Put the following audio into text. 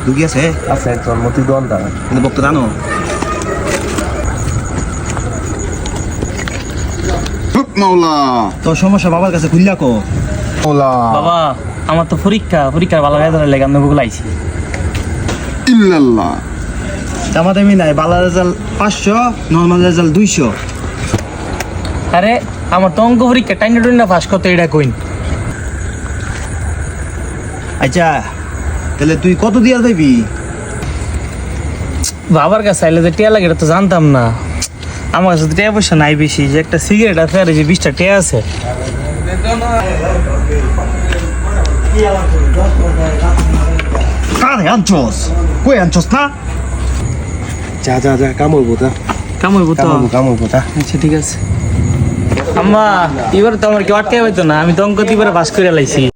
বন্ধু কি আছে? আছে একজন মতি দোকানদার। কিন্তু বক্তা জানো? মাওলা তোর সমস্যা বাবার কাছে খুললা কো। মাওলা বাবা আমার তো পরীক্ষার ভালো রেজাল্ট লেগে আমি বগুলো আইছি। ইল্লাল্লাহ দামাদামি নাই, বালা রেজাল্ট 500, নর্মাল রেজাল্ট 200। আরে আমার তো অঙ্ক পরীক্ষা টাইনা টুইনা পাস করতে এটা কইন। আচ্ছা তাহলে তুই কত দিয়া যাবি? বাবার কাছে আইলে যে টিয়া লাগে এটা তো জানতাম না। আমার কাছে তো টিয়া পয়সা নাই বেশি, যে একটা সিগারেট আছে আর এই যে 20টা টিয়া আছে। কারে আনছস? কই আনছস না? যা যা যা কাম হইব তা কামড় তো কাম হইব তা। আচ্ছা ঠিক আছে। আম্মা এবার তো আমার কেউ আটকে পাইতো না, আমি তো অঙ্ক দিবারে পাস করে লাইছি।